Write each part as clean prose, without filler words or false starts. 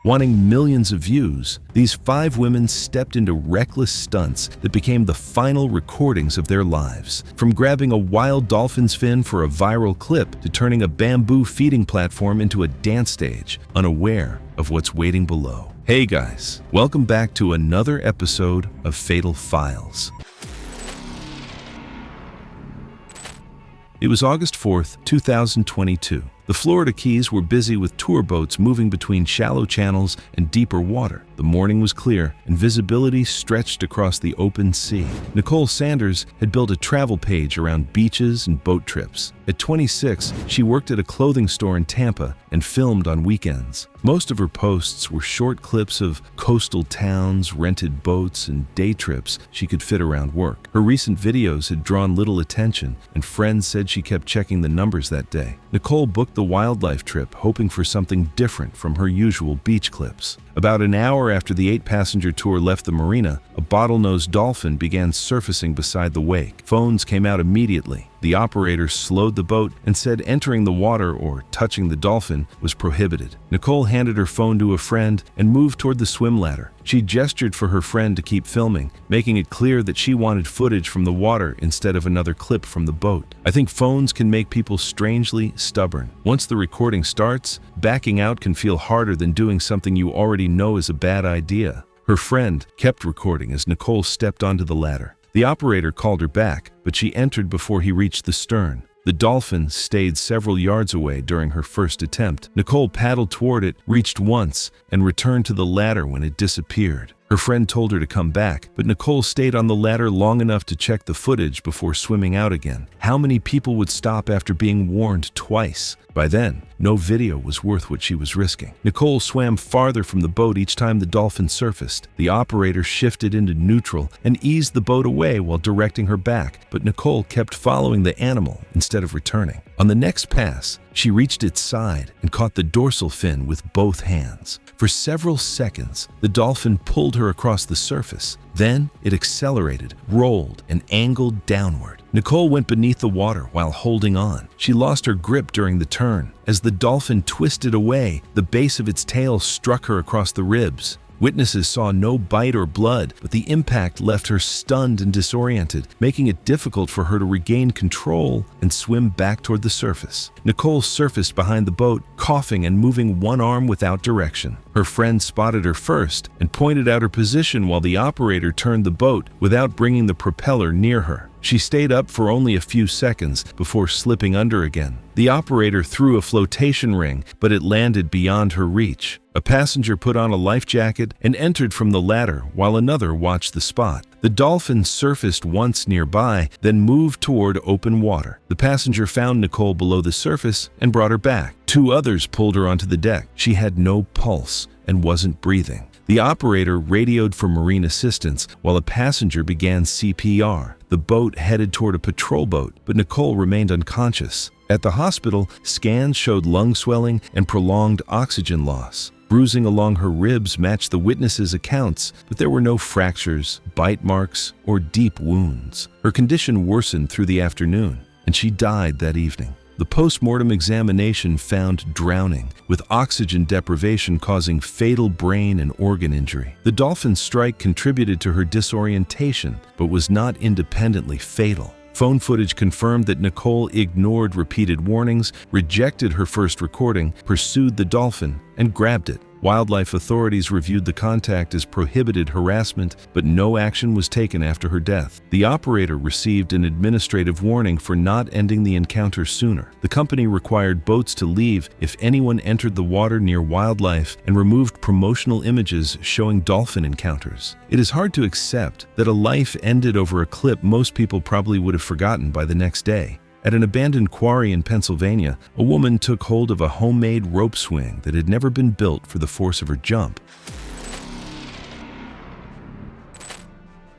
Wanting millions of views, these 5 women stepped into reckless stunts that became the final recordings of their lives. From grabbing a wild dolphin's fin for a viral clip to turning a bamboo feeding platform into a dance stage, unaware of what's waiting below. Hey guys, welcome back to another episode of Fatal Files. It was August 4th, 2022. The Florida Keys were busy with tour boats moving between shallow channels and deeper water. The morning was clear, and visibility stretched across the open sea. Nicole Sanders had built a travel page around beaches and boat trips. At 26, she worked at a clothing store in Tampa and filmed on weekends. Most of her posts were short clips of coastal towns, rented boats, and day trips she could fit around work. Her recent videos had drawn little attention, and friends said she kept checking the numbers that day. Nicole booked the wildlife trip, hoping for something different from her usual beach clips. About an hour after the 8-passenger tour left the marina, a bottlenose dolphin began surfacing beside the wake. Phones came out immediately. The operator slowed the boat and said entering the water or touching the dolphin was prohibited. Nicole handed her phone to a friend and moved toward the swim ladder. She gestured for her friend to keep filming, making it clear that she wanted footage from the water instead of another clip from the boat. I think phones can make people strangely stubborn. Once the recording starts, backing out can feel harder than doing something you already know is a bad idea. Her friend kept recording as Nicole stepped onto the ladder. The operator called her back, but she entered before he reached the stern. The dolphin stayed several yards away during her first attempt. Nicole paddled toward it, reached once, and returned to the ladder when it disappeared. Her friend told her to come back, but Nicole stayed on the ladder long enough to check the footage before swimming out again. How many people would stop after being warned twice? By then, no video was worth what she was risking. Nicole swam farther from the boat each time the dolphin surfaced. The operator shifted into neutral and eased the boat away while directing her back, but Nicole kept following the animal instead of returning. On the next pass, she reached its side and caught the dorsal fin with both hands. For several seconds, the dolphin pulled her across the surface. Then it accelerated, rolled, and angled downward. Nicole went beneath the water while holding on. She lost her grip during the turn. As the dolphin twisted away, the base of its tail struck her across the ribs. Witnesses saw no bite or blood, but the impact left her stunned and disoriented, making it difficult for her to regain control and swim back toward the surface. Nicole surfaced behind the boat, coughing and moving one arm without direction. Her friend spotted her first and pointed out her position while the operator turned the boat without bringing the propeller near her. She stayed up for only a few seconds before slipping under again. The operator threw a flotation ring, but it landed beyond her reach. A passenger put on a life jacket and entered from the ladder while another watched the spot. The dolphin surfaced once nearby, then moved toward open water. The passenger found Nicole below the surface and brought her back. 2 others pulled her onto the deck. She had no pulse and wasn't breathing. The operator radioed for marine assistance while a passenger began CPR. The boat headed toward a patrol boat, but Nicole remained unconscious. At the hospital, scans showed lung swelling and prolonged oxygen loss. Bruising along her ribs matched the witnesses' accounts, but there were no fractures, bite marks, or deep wounds. Her condition worsened through the afternoon, and she died that evening. The post-mortem examination found drowning, with oxygen deprivation causing fatal brain and organ injury. The dolphin strike contributed to her disorientation, but was not independently fatal. Phone footage confirmed that Nicole ignored repeated warnings, rejected her first recording, pursued the dolphin, and grabbed it. Wildlife authorities reviewed the contact as prohibited harassment, but no action was taken after her death. The operator received an administrative warning for not ending the encounter sooner. The company required boats to leave if anyone entered the water near wildlife and removed promotional images showing dolphin encounters. It is hard to accept that a life ended over a clip most people probably would have forgotten by the next day. At an abandoned quarry in Pennsylvania, a woman took hold of a homemade rope swing that had never been built for the force of her jump.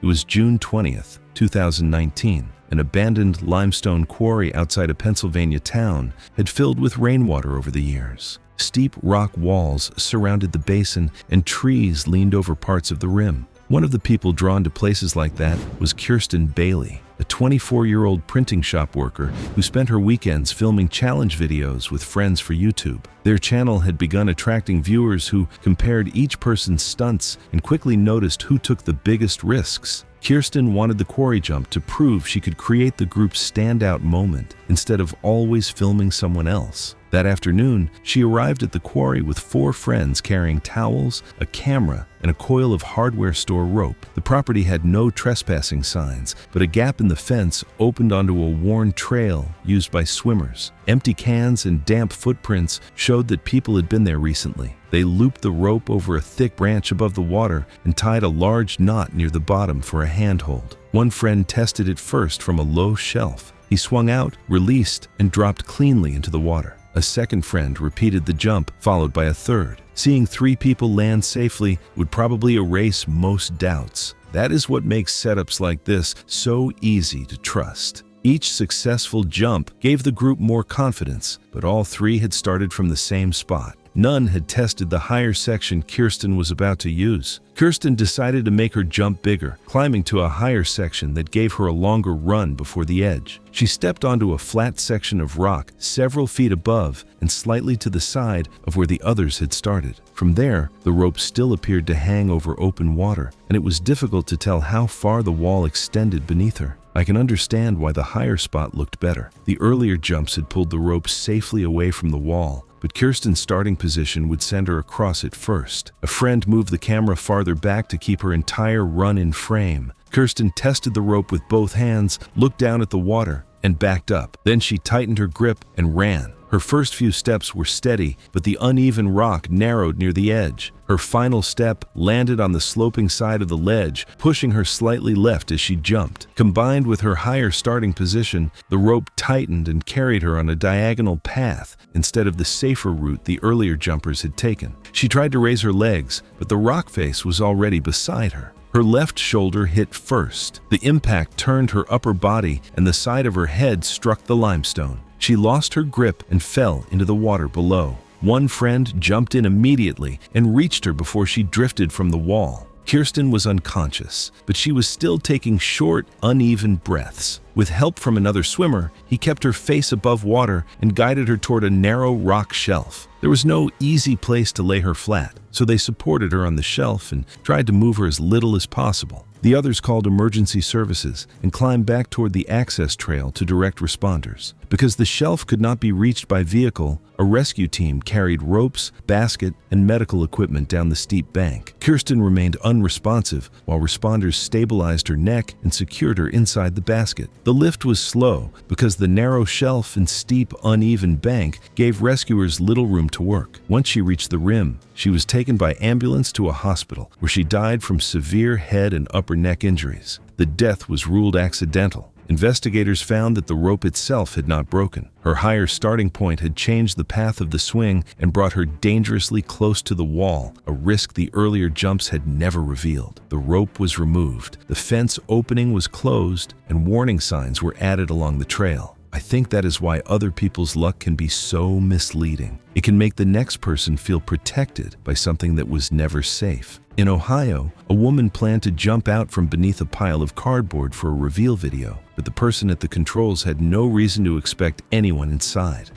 It was June 20th, 2019. An abandoned limestone quarry outside a Pennsylvania town had filled with rainwater over the years. Steep rock walls surrounded the basin, and trees leaned over parts of the rim. One of the people drawn to places like that was Kirsten Bailey, a 24-year-old printing shop worker who spent her weekends filming challenge videos with friends for YouTube. Their channel had begun attracting viewers who compared each person's stunts and quickly noticed who took the biggest risks. Kirsten wanted the quarry jump to prove she could create the group's standout moment instead of always filming someone else. That afternoon, she arrived at the quarry with 4 friends carrying towels, a camera, and a coil of hardware store rope. The property had no trespassing signs, but a gap in the fence opened onto a worn trail used by swimmers. Empty cans and damp footprints showed that people had been there recently. They looped the rope over a thick branch above the water and tied a large knot near the bottom for a handhold. One friend tested it first from a low shelf. He swung out, released, and dropped cleanly into the water. A second friend repeated the jump, followed by a third. Seeing 3 people land safely would probably erase most doubts. That is what makes setups like this so easy to trust. Each successful jump gave the group more confidence, but all 3 had started from the same spot. None had tested the higher section Kirsten was about to use. Kirsten decided to make her jump bigger, climbing to a higher section that gave her a longer run before the edge. She stepped onto a flat section of rock several feet above and slightly to the side of where the others had started. From there, the rope still appeared to hang over open water, and it was difficult to tell how far the wall extended beneath her. I can understand why the higher spot looked better. The earlier jumps had pulled the rope safely away from the wall, but Kirsten's starting position would send her across it first. A friend moved the camera farther back to keep her entire run in frame. Kirsten tested the rope with both hands, looked down at the water, and backed up. Then she tightened her grip and ran. Her first few steps were steady, but the uneven rock narrowed near the edge. Her final step landed on the sloping side of the ledge, pushing her slightly left as she jumped. Combined with her higher starting position, the rope tightened and carried her on a diagonal path instead of the safer route the earlier jumpers had taken. She tried to raise her legs, but the rock face was already beside her. Her left shoulder hit first. The impact turned her upper body, and the side of her head struck the limestone. She lost her grip and fell into the water below. One friend jumped in immediately and reached her before she drifted from the wall. Kirsten was unconscious, but she was still taking short, uneven breaths. With help from another swimmer, he kept her face above water and guided her toward a narrow rock shelf. There was no easy place to lay her flat, so they supported her on the shelf and tried to move her as little as possible. The others called emergency services and climbed back toward the access trail to direct responders. Because the shelf could not be reached by vehicle, a rescue team carried ropes, basket, and medical equipment down the steep bank. Kirsten remained unresponsive while responders stabilized her neck and secured her inside the basket. The lift was slow because the narrow shelf and steep, uneven bank gave rescuers little room to work. Once she reached the rim, she was taken by ambulance to a hospital where she died from severe head and upper neck injuries. The death was ruled accidental. Investigators found that the rope itself had not broken. Her higher starting point had changed the path of the swing and brought her dangerously close to the wall, a risk the earlier jumps had never revealed. The rope was removed, the fence opening was closed, and warning signs were added along the trail. I think that is why other people's luck can be so misleading. It can make the next person feel protected by something that was never safe. In Ohio, a woman planned to jump out from beneath a pile of cardboard for a reveal video, but the person at the controls had no reason to expect anyone inside.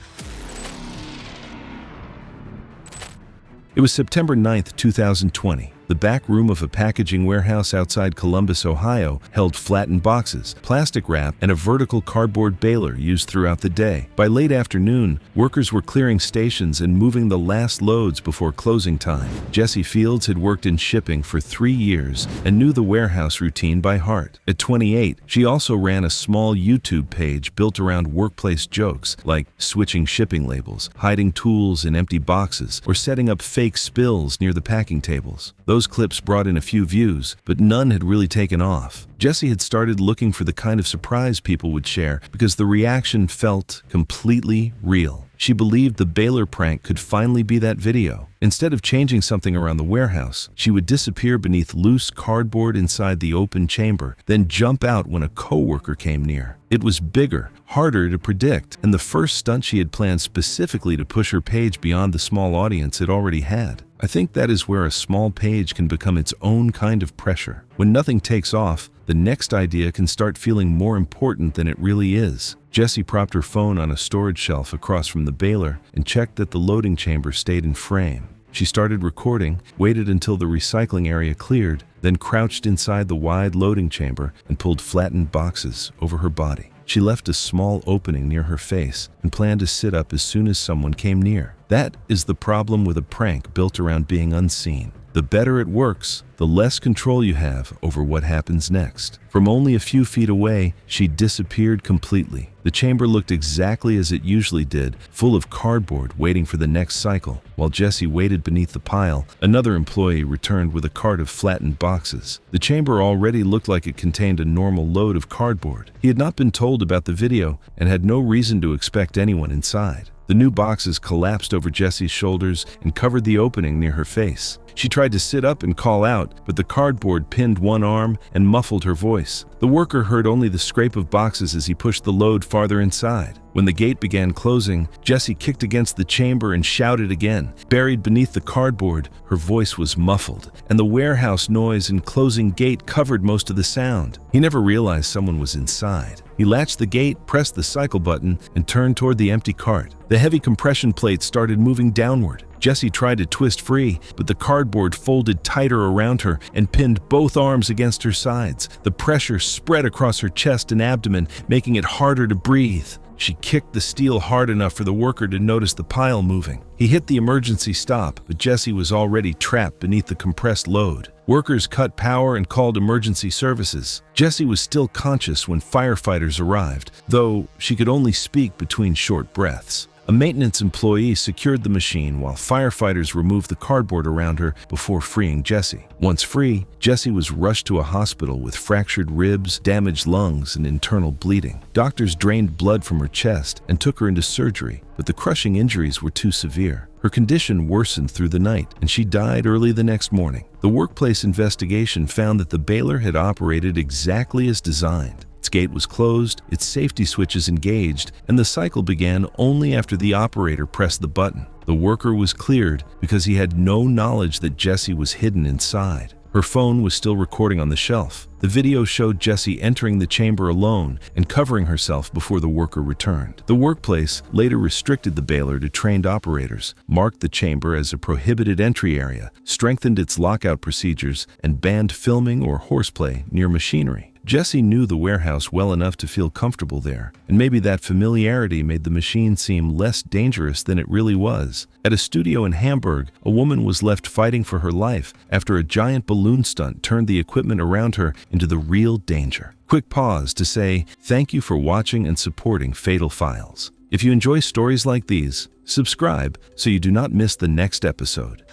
It was September 9th, 2020. The back room of a packaging warehouse outside Columbus, Ohio, held flattened boxes, plastic wrap, and a vertical cardboard baler used throughout the day. By late afternoon, workers were clearing stations and moving the last loads before closing time. Jessie Fields had worked in shipping for 3 years and knew the warehouse routine by heart. At 28, she also ran a small YouTube page built around workplace jokes like switching shipping labels, hiding tools in empty boxes, or setting up fake spills near the packing tables. Those clips brought in a few views, but none had really taken off. Jessie had started looking for the kind of surprise people would share because the reaction felt completely real. She believed the baler prank could finally be that video. Instead of changing something around the warehouse, she would disappear beneath loose cardboard inside the open chamber, then jump out when a coworker came near. It was bigger, harder to predict, and the first stunt she had planned specifically to push her page beyond the small audience it already had. I think that is where a small page can become its own kind of pressure. When nothing takes off, the next idea can start feeling more important than it really is. Jessie propped her phone on a storage shelf across from the baler and checked that the loading chamber stayed in frame. She started recording, waited until the recycling area cleared, then crouched inside the wide loading chamber and pulled flattened boxes over her body. She left a small opening near her face and planned to sit up as soon as someone came near. That is the problem with a prank built around being unseen. The better it works, the less control you have over what happens next. From only a few feet away, she disappeared completely. The chamber looked exactly as it usually did, full of cardboard waiting for the next cycle. While Jessie waited beneath the pile, another employee returned with a cart of flattened boxes. The chamber already looked like it contained a normal load of cardboard. He had not been told about the video and had no reason to expect anyone inside. The new boxes collapsed over Jessie's shoulders and covered the opening near her face. She tried to sit up and call out, but the cardboard pinned one arm and muffled her voice. The worker heard only the scrape of boxes as he pushed the load farther inside. When the gate began closing, Jessie kicked against the chamber and shouted again. Buried beneath the cardboard, her voice was muffled, and the warehouse noise and closing gate covered most of the sound. He never realized someone was inside. He latched the gate, pressed the cycle button, and turned toward the empty cart. The heavy compression plate started moving downward. Jessie tried to twist free, but the cardboard folded tighter around her and pinned both arms against her sides. The pressure spread across her chest and abdomen, making it harder to breathe. She kicked the steel hard enough for the worker to notice the pile moving. He hit the emergency stop, but Jessie was already trapped beneath the compressed load. Workers cut power and called emergency services. Jessie was still conscious when firefighters arrived, though she could only speak between short breaths. A maintenance employee secured the machine while firefighters removed the cardboard around her before freeing Jessie. Once free, Jessie was rushed to a hospital with fractured ribs, damaged lungs, and internal bleeding. Doctors drained blood from her chest and took her into surgery, but the crushing injuries were too severe. Her condition worsened through the night, and she died early the next morning. The workplace investigation found that the baler had operated exactly as designed. Its gate was closed, its safety switches engaged, and the cycle began only after the operator pressed the button. The worker was cleared because he had no knowledge that Jessie was hidden inside. Her phone was still recording on the shelf. The video showed Jessie entering the chamber alone and covering herself before the worker returned. The workplace later restricted the baler to trained operators, marked the chamber as a prohibited entry area, strengthened its lockout procedures, and banned filming or horseplay near machinery. Jessie knew the warehouse well enough to feel comfortable there, and maybe that familiarity made the machine seem less dangerous than it really was. At a studio in Hamburg, a woman was left fighting for her life after a giant balloon stunt turned the equipment around her into the real danger. Quick pause to say thank you for watching and supporting Fatal Files. If you enjoy stories like these, subscribe so you do not miss the next episode.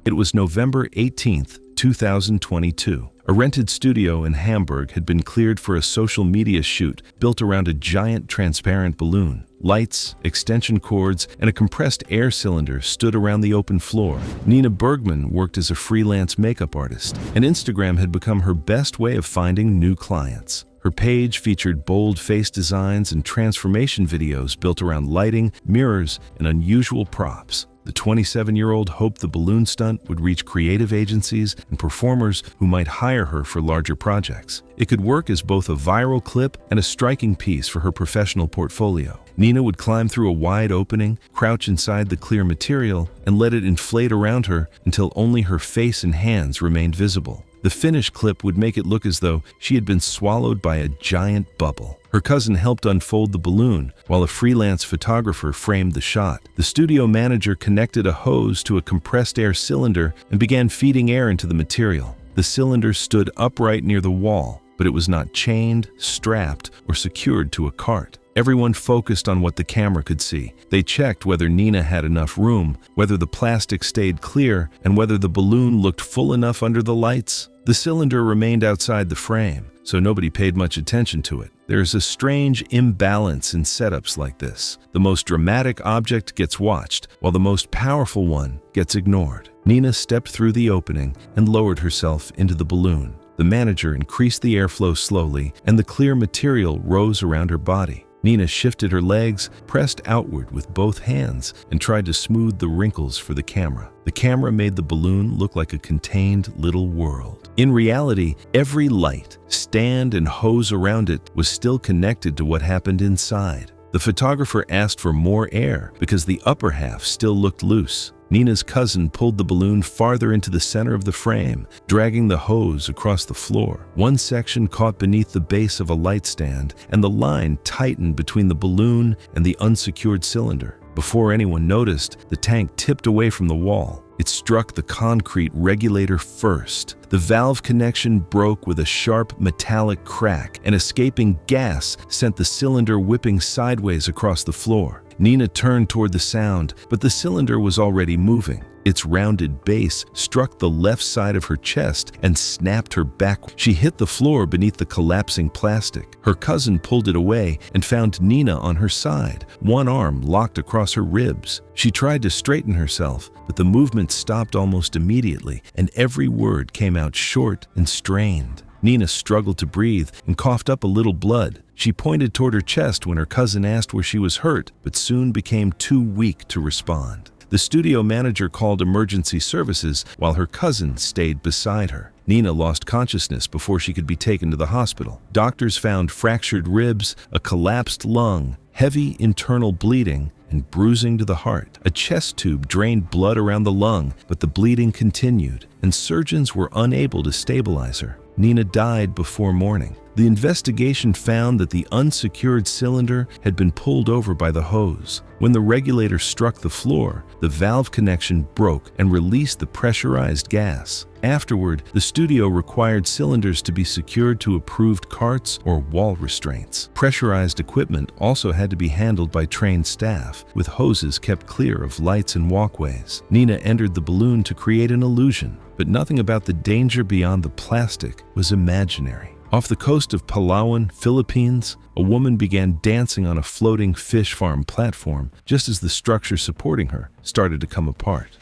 It was November 18th, 2022. A rented studio in Hamburg had been cleared for a social media shoot built around a giant transparent balloon. Lights, extension cords, and a compressed air cylinder stood around the open floor. Nina Bergman worked as a freelance makeup artist, and Instagram had become her best way of finding new clients. Her page featured bold face designs and transformation videos built around lighting, mirrors, and unusual props. The 27-year-old hoped the balloon stunt would reach creative agencies and performers who might hire her for larger projects. It could work as both a viral clip and a striking piece for her professional portfolio. Nina would climb through a wide opening, crouch inside the clear material, and let it inflate around her until only her face and hands remained visible. The finished clip would make it look as though she had been swallowed by a giant bubble. Her cousin helped unfold the balloon, while a freelance photographer framed the shot. The studio manager connected a hose to a compressed air cylinder and began feeding air into the material. The cylinder stood upright near the wall, but it was not chained, strapped, or secured to a cart. Everyone focused on what the camera could see. They checked whether Nina had enough room, whether the plastic stayed clear, and whether the balloon looked full enough under the lights. The cylinder remained outside the frame, so nobody paid much attention to it. There is a strange imbalance in setups like this. The most dramatic object gets watched, while the most powerful one gets ignored. Nina stepped through the opening and lowered herself into the balloon. The manager increased the airflow slowly, and the clear material rose around her body. Nina shifted her legs, pressed outward with both hands, and tried to smooth the wrinkles for the camera. The camera made the balloon look like a contained little world. In reality, every light, stand, and hose around it was still connected to what happened inside. The photographer asked for more air because the upper half still looked loose. Nina's cousin pulled the balloon farther into the center of the frame, dragging the hose across the floor. One section caught beneath the base of a light stand, and the line tightened between the balloon and the unsecured cylinder. Before anyone noticed, the tank tipped away from the wall. It struck the concrete regulator first. The valve connection broke with a sharp metallic crack, and escaping gas sent the cylinder whipping sideways across the floor. Nina turned toward the sound, but the cylinder was already moving. Its rounded base struck the left side of her chest and snapped her back. She hit the floor beneath the collapsing plastic. Her cousin pulled it away and found Nina on her side, one arm locked across her ribs. She tried to straighten herself, but the movement stopped almost immediately, and every word came out short and strained. Nina struggled to breathe and coughed up a little blood. She pointed toward her chest when her cousin asked where she was hurt, but soon became too weak to respond. The studio manager called emergency services while her cousin stayed beside her. Nina lost consciousness before she could be taken to the hospital. Doctors found fractured ribs, a collapsed lung, heavy internal bleeding, and bruising to the heart. A chest tube drained blood around the lung, but the bleeding continued, and surgeons were unable to stabilize her. Nina died before morning. The investigation found that the unsecured cylinder had been pulled over by the hose. When the regulator struck the floor, the valve connection broke and released the pressurized gas. Afterward, the studio required cylinders to be secured to approved carts or wall restraints. Pressurized equipment also had to be handled by trained staff, with hoses kept clear of lights and walkways. Nina entered the balloon to create an illusion, but nothing about the danger beyond the plastic was imaginary. Off the coast of Palawan, Philippines, a woman began dancing on a floating fish farm platform just as the structure supporting her started to come apart.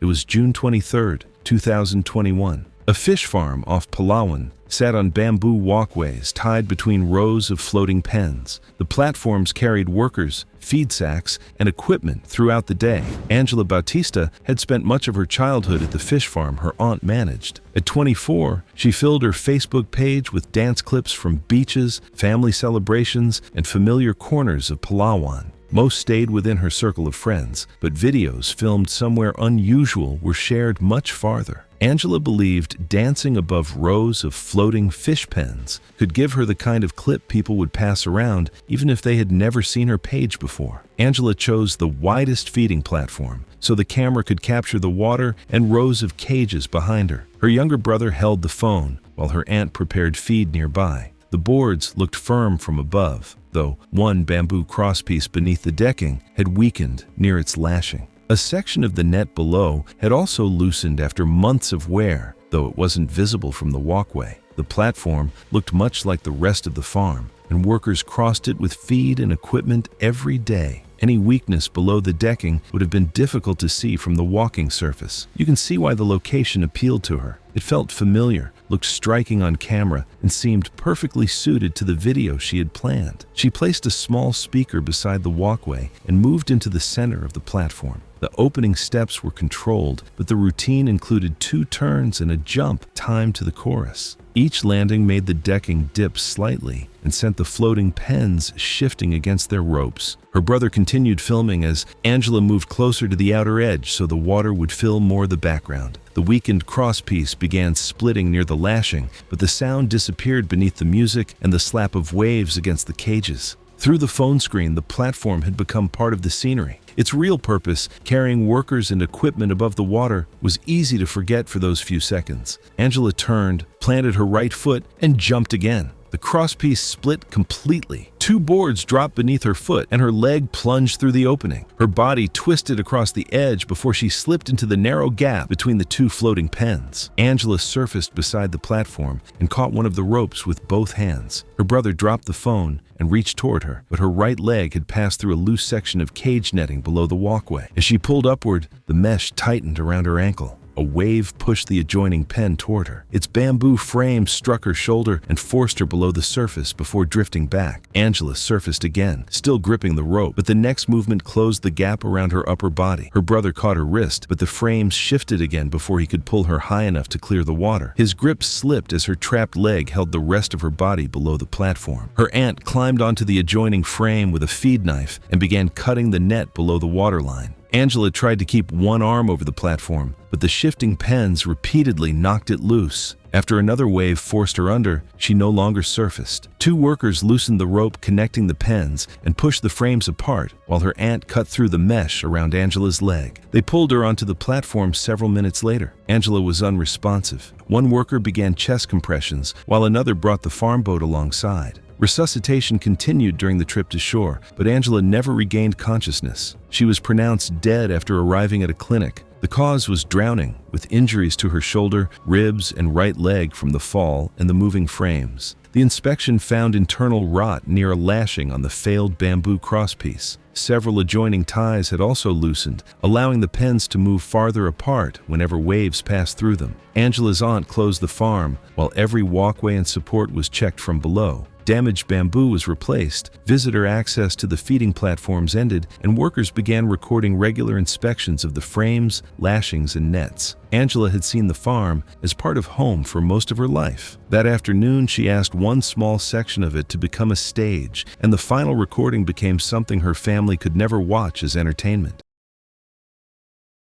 It was June 23, 2021. A fish farm off Palawan sat on bamboo walkways tied between rows of floating pens. The platforms carried workers, feed sacks, and equipment throughout the day. Angela Bautista had spent much of her childhood at the fish farm her aunt managed. At 24, she filled her Facebook page with dance clips from beaches, family celebrations, and familiar corners of Palawan. Most stayed within her circle of friends, but videos filmed somewhere unusual were shared much farther. Angela believed dancing above rows of floating fish pens could give her the kind of clip people would pass around even if they had never seen her page before. Angela chose the widest feeding platform so the camera could capture the water and rows of cages behind her. Her younger brother held the phone while her aunt prepared feed nearby. The boards looked firm from above, though one bamboo crosspiece beneath the decking had weakened near its lashing. A section of the net below had also loosened after months of wear, though it wasn't visible from the walkway. The platform looked much like the rest of the farm, and workers crossed it with feed and equipment every day. Any weakness below the decking would have been difficult to see from the walking surface. You can see why the location appealed to her. It felt familiar, looked striking on camera, and seemed perfectly suited to the video she had planned. She placed a small speaker beside the walkway and moved into the center of the platform. The opening steps were controlled, but the routine included 2 turns and a jump timed to the chorus. Each landing made the decking dip slightly and sent the floating pens shifting against their ropes. Her brother continued filming as Angela moved closer to the outer edge so the water would fill more of the background. The weakened crosspiece began splitting near the lashing, but the sound disappeared beneath the music and the slap of waves against the cages. Through the phone screen, the platform had become part of the scenery. Its real purpose, carrying workers and equipment above the water, was easy to forget for those few seconds. Angela turned, planted her right foot, and jumped again. The crosspiece split completely. 2 boards dropped beneath her foot, and her leg plunged through the opening. Her body twisted across the edge before she slipped into the narrow gap between the 2 floating pens. Angela surfaced beside the platform and caught one of the ropes with both hands. Her brother dropped the phone and reached toward her, but her right leg had passed through a loose section of cage netting below the walkway. As she pulled upward, the mesh tightened around her ankle. a wave pushed the adjoining pen toward her. Its bamboo frame struck her shoulder and forced her below the surface before drifting back. Angela surfaced again, still gripping the rope, but the next movement closed the gap around her upper body. Her brother caught her wrist, but the frame shifted again before he could pull her high enough to clear the water. His grip slipped as her trapped leg held the rest of her body below the platform. Her aunt climbed onto the adjoining frame with a feed knife and began cutting the net below the waterline. Angela tried to keep one arm over the platform, but the shifting pens repeatedly knocked it loose. After another wave forced her under, she no longer surfaced. Two workers loosened the rope connecting the pens and pushed the frames apart, while her aunt cut through the mesh around Angela's leg. They pulled her onto the platform several minutes later. Angela was unresponsive. One worker began chest compressions, while another brought the farm boat alongside. Resuscitation continued during the trip to shore, but Angela never regained consciousness. She was pronounced dead after arriving at a clinic. The cause was drowning, with injuries to her shoulder, ribs, and right leg from the fall and the moving frames. The inspection found internal rot near a lashing on the failed bamboo crosspiece. Several adjoining ties had also loosened, allowing the pens to move farther apart whenever waves passed through them. Angela's aunt closed the farm, while every walkway and support was checked from below. Damaged bamboo was replaced, visitor access to the feeding platforms ended, and workers began recording regular inspections of the frames, lashings, and nets. Angela had seen the farm as part of home for most of her life. That afternoon, she asked one small section of it to become a stage, and the final recording became something her family could never watch as entertainment.